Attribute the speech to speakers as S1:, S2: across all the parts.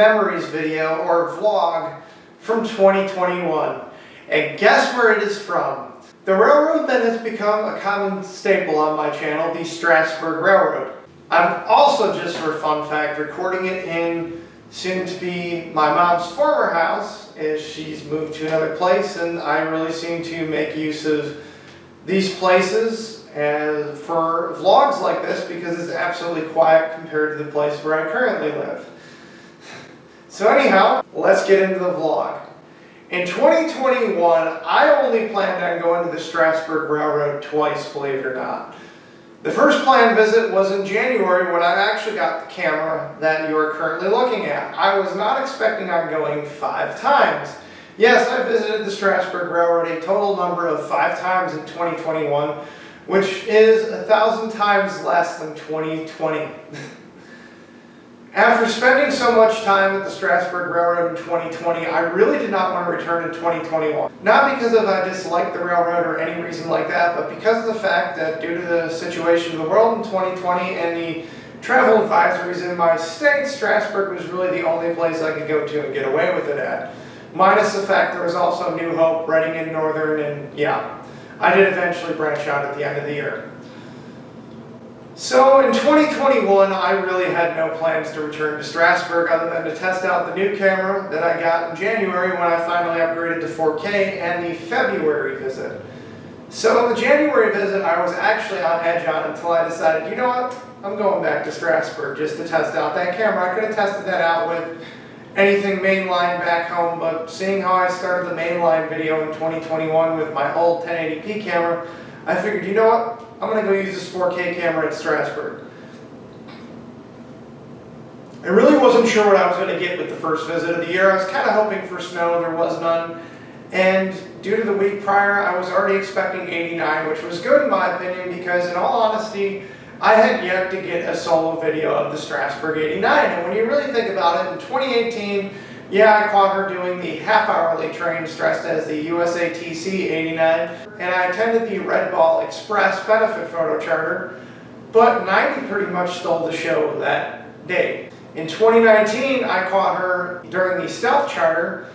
S1: memories video or vlog from 2021. And guess where it is from? The railroad that has become a common staple on my channel, the Strasburg Railroad. I'm also, just for a fun fact, recording it in soon to be my mom's former house as she's moved to another place, and I really seem to make use of these places for vlogs like this because it's absolutely quiet compared to the place where I currently live. So anyhow, let's get into the vlog. In 2021, I only planned on going to the Strasburg Railroad twice, believe it or not. The first planned visit was in January when I actually got the camera that you are currently looking at. I was not expecting on going 5 times. Yes, I visited the Strasburg Railroad a total number of 5 times in 2021, which is 1,000 times less than 2020. After spending so much time at the Strasburg Railroad in 2020, I really did not want to return in 2021. Not because I disliked the railroad or any reason like that, but because of the fact that due to the situation of the world in 2020 and the travel advisories in my state, Strasburg was really the only place I could go to and get away with it at. Minus the fact there was also New Hope, Reading, and Northern, and yeah, I did eventually branch out at the end of the year. So in 2021, I really had no plans to return to Strasburg other than to test out the new camera that I got in January when I finally upgraded to 4K and the February visit. So the January visit I was actually on edge on until I decided, you know what, I'm going back to Strasburg just to test out that camera. I could have tested that out with anything mainline back home, but seeing how I started the mainline video in 2021 with my old 1080p camera, I figured, you know what, I'm going to go use this 4K camera at Strasburg. I really wasn't sure what I was going to get with the first visit of the year. I was kind of hoping for snow, there was none. And due to the week prior, I was already expecting 89, which was good in my opinion because in all honesty, I had yet to get a solo video of the Strasburg 89. And when you really think about it, in 2018, yeah, I caught her doing the half-hourly train stressed as the USATC 89, and I attended the Red Ball Express benefit photo charter, but 90 pretty much stole the show that day. In 2019, I caught her during the stealth charter,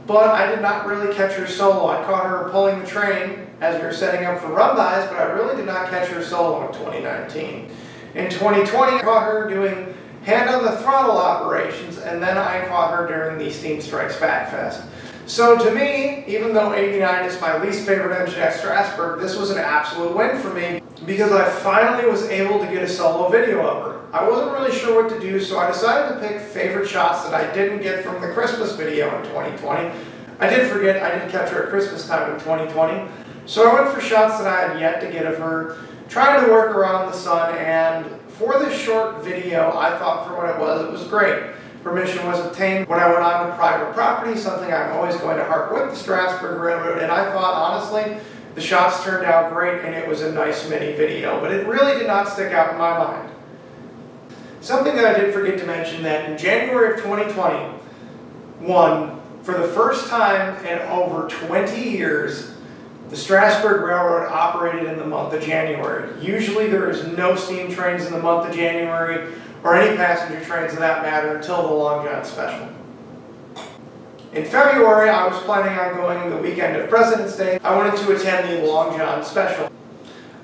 S1: but I did not really catch her solo. I caught her pulling the train as we were setting up for run-bys, but I really did not catch her solo in 2019. In 2020, I caught her doing hand on the throttle operations, and then I caught her during the Steam Strikes Back Fest. So to me, even though 89 is my least favorite engine at Strasburg, this was an absolute win for me because I finally was able to get a solo video of her. I wasn't really sure what to do, so I decided to pick favorite shots that I didn't get from the Christmas video in 2020. I did forget I didn't catch her at Christmas time in 2020, so I went for shots that I had yet to get of her, trying to work around the sun, and for this short video, I thought for what it was great. Permission was obtained when I went on to private property, something I'm always going to harp with the Strasburg Railroad, and I thought, honestly, the shots turned out great and it was a nice mini video, but it really did not stick out in my mind. Something that I did forget to mention that in January of 2021, for the first time in over 20 years, the Strasburg Railroad operated in the month of January. Usually there is no steam trains in the month of January, or any passenger trains for that matter, until the Long John Special. In February, I was planning on going the weekend of President's Day. I wanted to attend the Long John Special.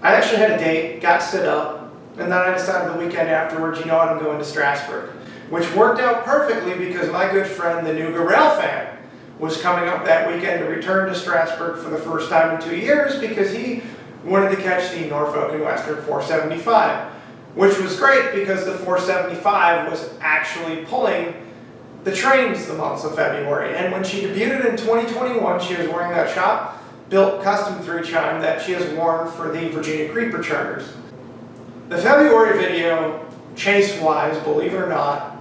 S1: I actually had a date, got stood up, and then I decided the weekend afterwards, you know what, I'm going to Strasburg. Which worked out perfectly because my good friend, the Nuga Rail fan, was coming up that weekend to return to Strasburg for the first time in 2 years because he wanted to catch the Norfolk and Western 475, which was great because the 475 was actually pulling the trains the months of February. And when she debuted in 2021, she was wearing that shop-built custom 3-chime that she has worn for the Virginia Creeper charters. The February video, chase-wise, believe it or not,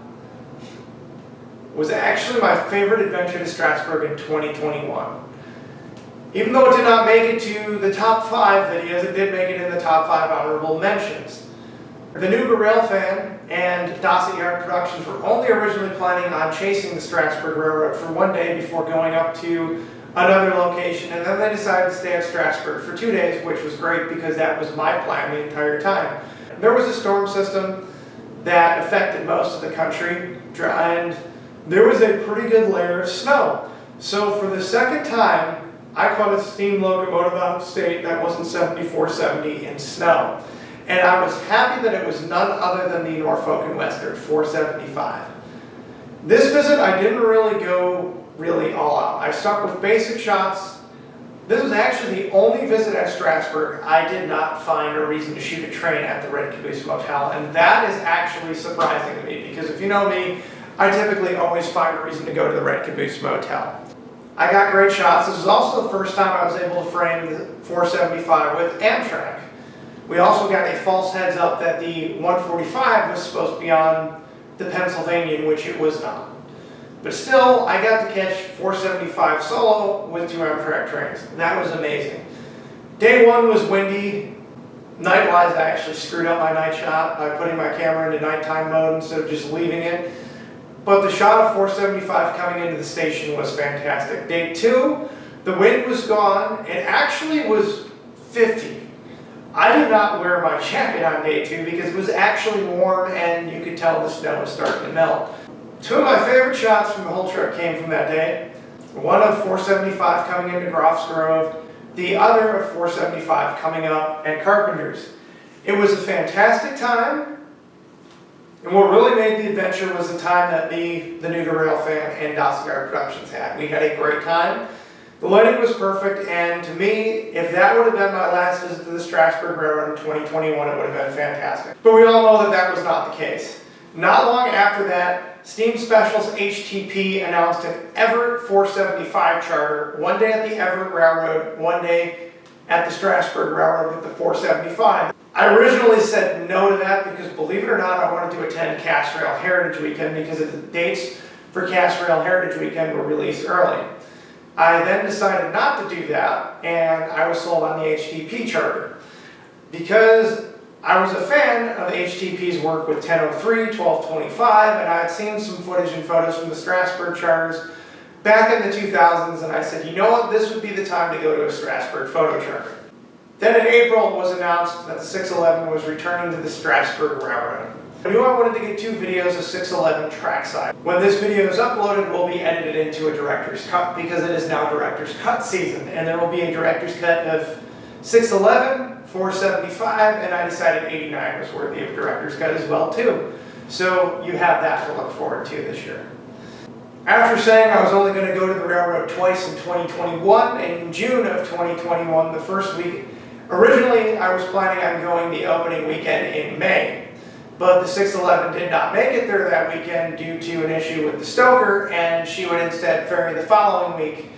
S1: was actually my favorite adventure to Strasburg in 2021. Even though it did not make it to the top 5 videos, it did make it in the top 5 honorable mentions. The Nuga Rail fan and Dossett Yard Productions were only originally planning on chasing the Strasburg Railroad for one day before going up to another location, and then they decided to stay at Strasburg for 2 days, which was great because that was my plan the entire time. There was a storm system that affected most of the country, and there was a pretty good layer of snow. So for the second time, I caught a steam locomotive out of state that wasn't 7470 in snow. And I was happy that it was none other than the Norfolk Western 475. This visit, I didn't really go all out. I stuck with basic shots. This was actually the only visit at Strasburg I did not find a reason to shoot a train at the Red Caboose Motel, and that is actually surprising to me, because if you know me, I typically always find a reason to go to the Red Caboose Motel. I got great shots. This was also the first time I was able to frame the 475 with Amtrak. We also got a false heads up that the 145 was supposed to be on the Pennsylvanian, which it was not. But still, I got to catch 475 solo with 2 Amtrak trains. That was amazing. Day 1 was windy. Night-wise, I actually screwed up my night shot by putting my camera into nighttime mode instead of just leaving it. But the shot of 475 coming into the station was fantastic. Day 2, the wind was gone. It actually was 50. I did not wear my jacket on day 2 because it was actually warm and you could tell the snow was starting to melt. 2 of my favorite shots from the whole trip came from that day. One of 475 coming into Groff's Grove, the other of 475 coming up at Carpenter's. It was a fantastic time, and what really made the adventure was the time that the New Rail fan and Dossegard Productions had. We had a great time. The lighting was perfect, and to me, if that would have been my last visit to the Strasburg Railroad in 2021, it would have been fantastic. But we all know that that was not the case. Not long after that, Steam Specials HTP announced an Everett 475 charter, one day at the Everett Railroad, one day at the Strasburg Railroad with the 475. I originally said no to that because, believe it or not, I wanted to attend Cass Rail Heritage Weekend because the dates for Cass Rail Heritage Weekend were released early. I then decided not to do that, and I was sold on the HTP charter because I was a fan of HTP's work with 1003, 1225, and I had seen some footage and photos from the Strasburg charters back in the 2000s, and I said, you know what, this would be the time to go to a Strasburg photo charter. Then in April it was announced that the 611 was returning to the Strasburg Railroad. I knew I wanted to get 2 videos of 611 trackside. When this video is uploaded, it will be edited into a director's cut because it is now director's cut season, and there will be a director's cut of 611, 475, and I decided 89 was worthy of director's cut as well too. So you have that to look forward to this year. After saying I was only going to go to the railroad twice in 2021, in June of 2021, the first week, originally I was planning on going the opening weekend in May, but the 611 did not make it there that weekend due to an issue with the stoker, and she would instead ferry the following week.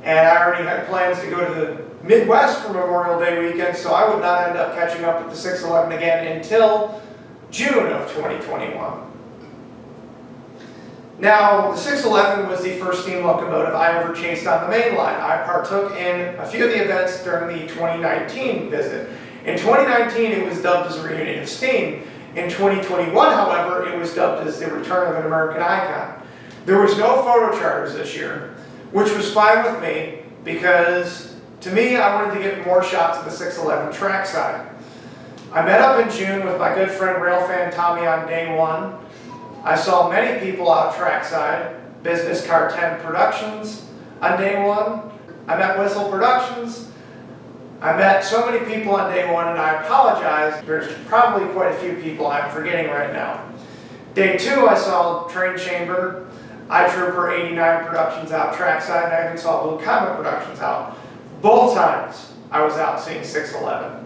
S1: And I already had plans to go to the Midwest for Memorial Day weekend, so I would not end up catching up with the 611 again until June of 2021. Now, the 611 was the first steam locomotive I ever chased on the main line. I partook in a few of the events during the 2019 visit. In 2019, it was dubbed as a reunion of steam. In 2021, however, it was dubbed as the return of an American icon. There was no photo charters this year, which was fine with me because, to me, I wanted to get more shots of the 611 trackside. I met up in June with my good friend Railfan Tommy on day 1. I saw many people out trackside, Business Car 10 Productions on day 1. I met Whistle Productions. I met so many people on day 1, and I apologize. There's probably quite a few people I'm forgetting right now. Day 2, I saw Train Chamber, iTrooper 89 Productions out trackside, and I even saw Blue Comet Productions out. Both times I was out seeing 611.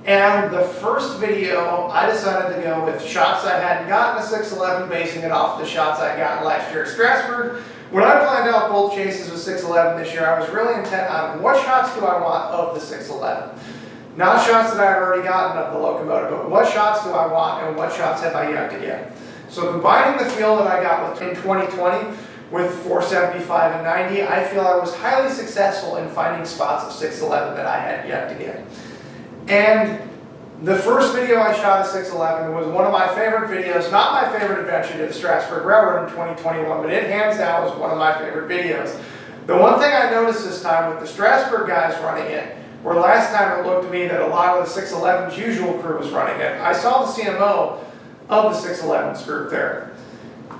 S1: And the first video, I decided to go with shots I hadn't gotten at 611, basing it off the shots I got last year at Strasburg. When I planned out both chases with 611 this year, I was really intent on what shots do I want of the 611. Not shots that I had already gotten of the locomotive, but what shots do I want and what shots have I yet to get. So combining the feel that I got in 2020 with 475 and 90, I feel I was highly successful in finding spots of 611 that I had yet to get. And the first video I shot of 611 was one of my favorite videos, not my favorite adventure to the Strasburg Railroad in 2021, but it hands down was one of my favorite videos. The one thing I noticed this time with the Strasburg guys running it, where last time it looked to me that a lot of the 611's usual crew was running it, I saw the CMO of the 611's group there.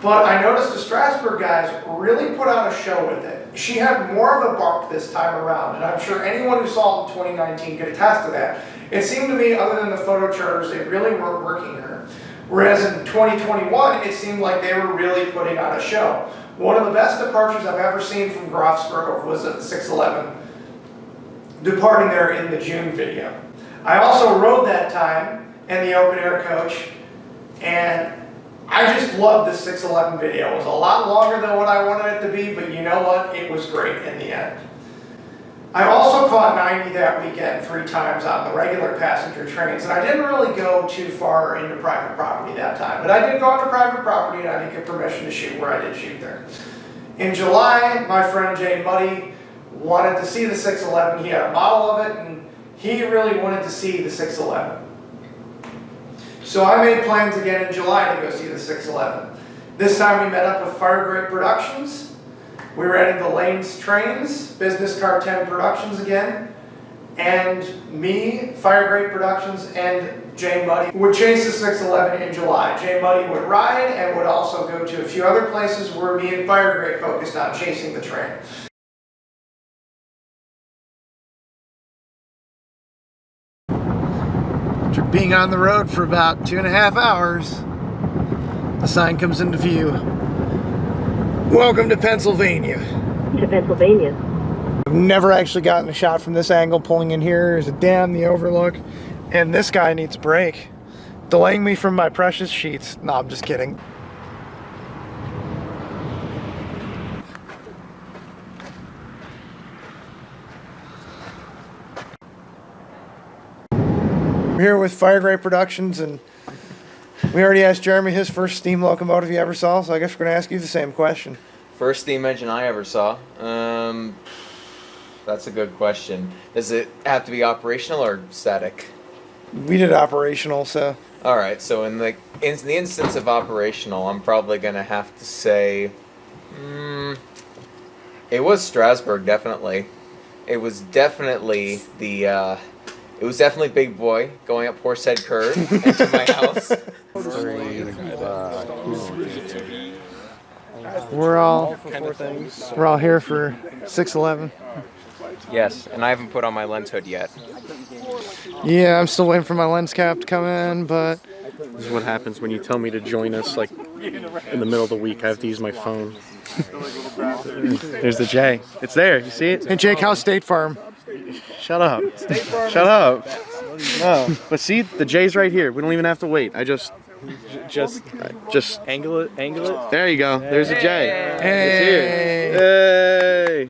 S1: But I noticed the Strasburg guys really put on a show with it. She had more of a bump this time around, and I'm sure anyone who saw it in 2019 could attest to that. It seemed to me, other than the photo charters, they really weren't working her. Whereas in 2021, it seemed like they were really putting on a show. One of the best departures I've ever seen from Strasburg was at the 611, departing there in the June video. I also rode that time in the open air coach, and I just loved the 611 video. It was a lot longer than what I wanted it to be, but you know what? It was great in the end. I also caught 90 that weekend 3 times on the regular passenger trains, and I didn't really go too far into private property that time, but I did go onto private property and I did get permission to shoot where I did shoot there. In July, my friend Jmuddy wanted to see the 611. He had a model of it, and he really wanted to see the 611. So I made plans again in July to go see the 611. This time we met up with Firegrate Productions. We rented the Lanes Trains, Business Car 10 Productions again, and me, Firegrate Productions, and Jmuddy would chase the 611 in July. Jmuddy would ride and would also go to a few other places where me and Firegrate focused on chasing the train. After being on the road for about 2.5 hours, the sign comes into view. Welcome to Pennsylvania.
S2: To Pennsylvania.
S1: I've never actually gotten a shot from this angle. Pulling in here, there's a dam, the overlook, and this guy needs a break. Delaying me from my precious sheets. No, I'm just kidding. We're here with Firegrate Productions, and we already asked Jeremy his first steam locomotive he ever saw, so I guess we're going to ask you the same question.
S3: First steam engine I ever saw? That's a good question. Does it have to be operational or static?
S1: We did operational, so...
S3: Alright, so in the instance of operational, I'm probably going to have to say... it was Strasburg, definitely. It was definitely the... It was definitely Big Boy going up Horsehead Curve into my house.
S1: We're all here for 611.
S4: Yes, and I haven't put on my lens hood yet.
S1: Yeah, I'm still waiting for my lens cap to come in, but...
S5: This is what happens when you tell me to join us, like, in the middle of the week. I have to use my phone. There's the J. It's there. You see it?
S1: Hey, Jake, how's State Farm?
S5: Shut up. Shut up. No. But see, the J's right here. We don't even have to wait. I just
S4: Angle it.
S5: There you go. There's a J.
S1: Hey.
S5: It's here. Hey.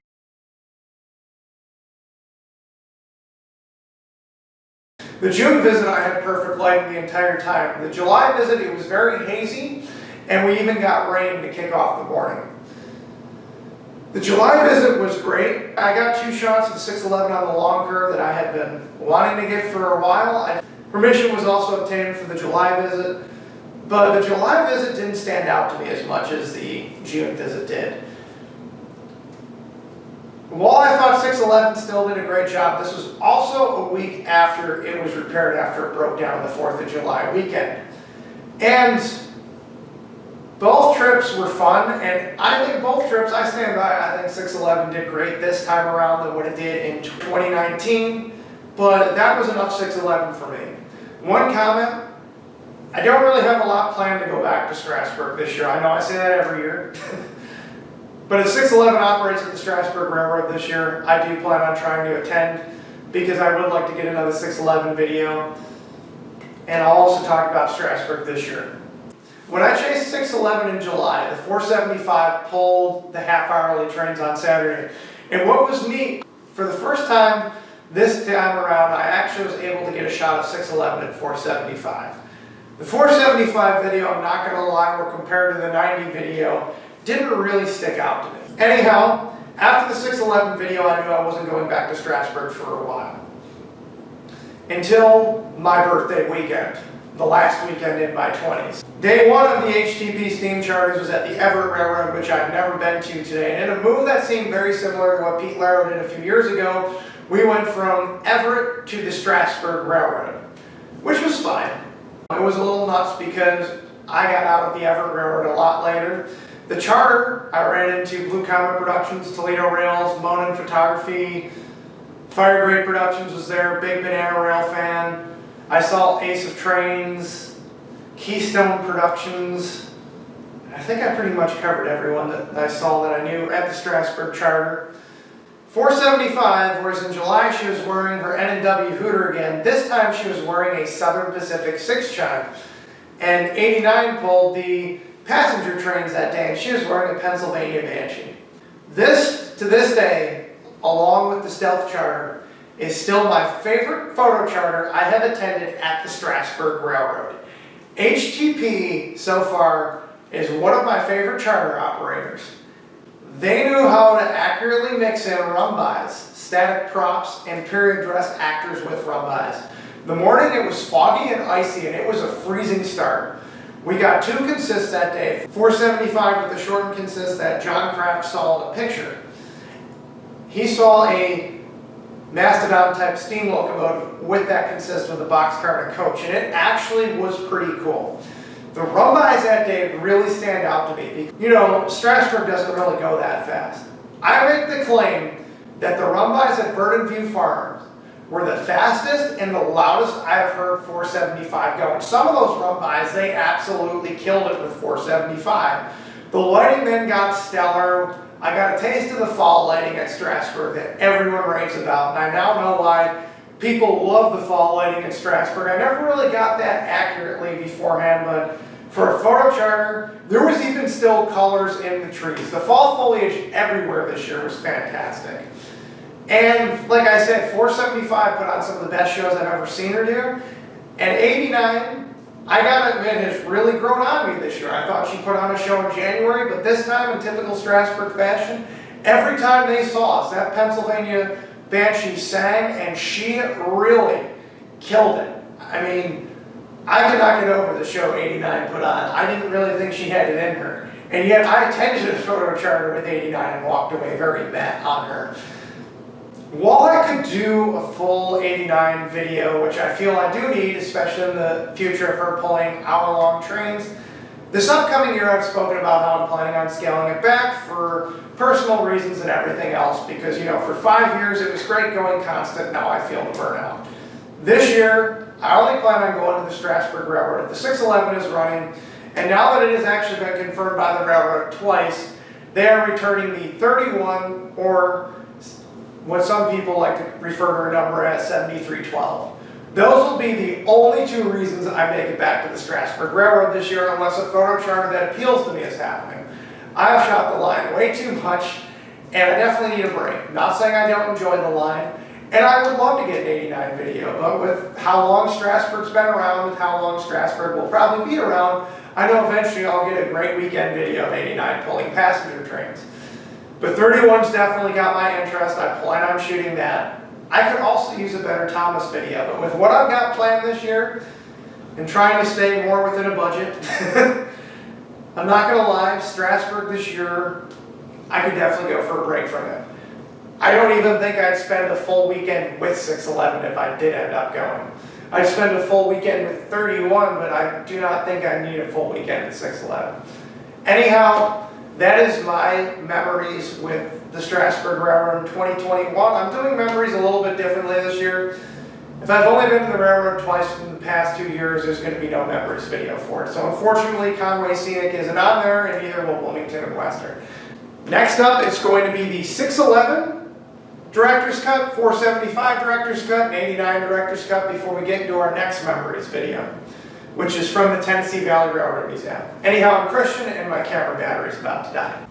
S1: The June visit, I had perfect lighting the entire time. The July visit, it was very hazy, and we even got rain to kick off the morning. The July visit was great. I got 2 shots of the 611 on the long curve that I had been wanting to get for a while. Permission was also obtained for the July visit, but the July visit didn't stand out to me as much as the June visit did. While I thought 611 still did a great job, this was also a week after it was repaired after it broke down the 4th of July weekend. And both trips were fun, and I think both trips, I stand by, I think 611 did great this time around than what it did in 2019, but that was enough 611 for me. One comment, I don't really have a lot planned to go back to Strasburg this year. I know I say that every year. But if 611 operates at the Strasburg Railroad this year, I do plan on trying to attend because I would like to get another 611 video. And I'll also talk about Strasburg this year. When I chased 611 in July, the 475 pulled the half-hourly trains on Saturday. And what was neat, for the first time this time around, I actually was able to get a shot of 611 at 475. The 475 video, I'm not going to lie, were compared to the 90 video, didn't really stick out to me. Anyhow, after the 611 video, I knew I wasn't going back to Strasburg for a while. Until my birthday weekend, the last weekend in my 20s. Day 1 of the HTP steam charters was at the Everett Railroad, which I've never been to today. And in a move that seemed very similar to what Pete Laro did a few years ago, we went from Everett to the Strasburg Railroad, which was fine. It was a little nuts because I got out of the Everett Railroad a lot later. The charter, I ran into Blue Comet Productions, Toledo Rails, Monin Photography, Firegrate Productions was there, big Banana Rail fan. I saw Ace of Trains, Keystone Productions. I think I pretty much covered everyone that I saw that I knew at the Strasburg charter. 475, whereas in July she was wearing her N&W Hooter again. This time she was wearing a Southern Pacific 6-chime. And 89 pulled the passenger trains that day, and she was wearing a Pennsylvania Banshee. This, to this day, along with the Stealth Charter, is still my favorite photo charter I have attended at the Strasburg Railroad. HTP, so far, is one of my favorite charter operators. They knew how to accurately mix in run-bys, static props, and period dress actors with run-bys. The morning it was foggy and icy, and it was a freezing start. We got 2 consists that day. 475 with the shortened consist that John Kraft saw in a picture. He saw a Mastodon type steam locomotive with that consist with a boxcar and a coach, and it actually was pretty cool. The run-bys that day really stand out to me. You know, Strasburg doesn't really go that fast. I make the claim that the run-bys at Verdant View Farms were the fastest and the loudest I have heard 475 going. Some of those run-bys, they absolutely killed it with 475. The lighting then got stellar. I got a taste of the fall lighting at Strasburg that everyone raves about, and I now know why people love the fall lighting at Strasburg. I never really got that accurately beforehand, but for a photo charter, there was even still colors in the trees. The fall foliage everywhere this year was fantastic. And like I said, 475 put on some of the best shows I've ever seen her do. And 89, I gotta admit, has really grown on me this year. I thought she put on a show in January, but this time, in typical Strasburg fashion, every time they saw us, that Pennsylvania Banshee sang, and she really killed it. I mean, I could not get over the show 89 put on. I didn't really think she had it in her. And yet I attended a photo charter with 89 and walked away very met on her. While I could do a full 89 video, which I feel I do need, especially in the future of her pulling hour-long trains, this upcoming year I've spoken about how I'm planning on scaling it back for personal reasons and everything else, because, you know, for 5 years it was great going constant, now I feel the burnout. This year, I only plan on going to the Strasburg Railroad. The 611 is running, and now that it has actually been confirmed by the railroad twice, they are returning the 31, or what some people like to refer to her number as 7312. Those will be the only 2 reasons I make it back to the Strasburg Railroad this year, unless a photo charter that appeals to me is happening. I've shot the line way too much, and I definitely need a break. Not saying I don't enjoy the line, and I would love to get an 89 video, but with how long Strasburg's been around, with how long Strasburg will probably be around, I know eventually I'll get a great weekend video of 89 pulling passenger trains. But 31's definitely got my interest. I plan on shooting that. I could also use a better Thomas video, but with what I've got planned this year, and trying to stay more within a budget, I'm not going to lie, Strasburg this year, I could definitely go for a break from it. I don't even think I'd spend a full weekend with 611 if I did end up going. I'd spend a full weekend with 31, but I do not think I need a full weekend with 611. Anyhow, that is my memories with the Strasburg Railroad in 2021. I'm doing memories a little bit differently this year. If I've only been to the railroad twice in the past 2 years, there's going to be no memories video for it. So unfortunately, Conway Scenic isn't on there, and neither will Bloomington and Western. Next up, it's going to be the 611 Director's Cut, 475 Director's Cut, and 89 Director's Cut before we get into our next memories video, which is from the Tennessee Valley Railroad Museum. Anyhow, I'm Christian, and my camera battery is about to die.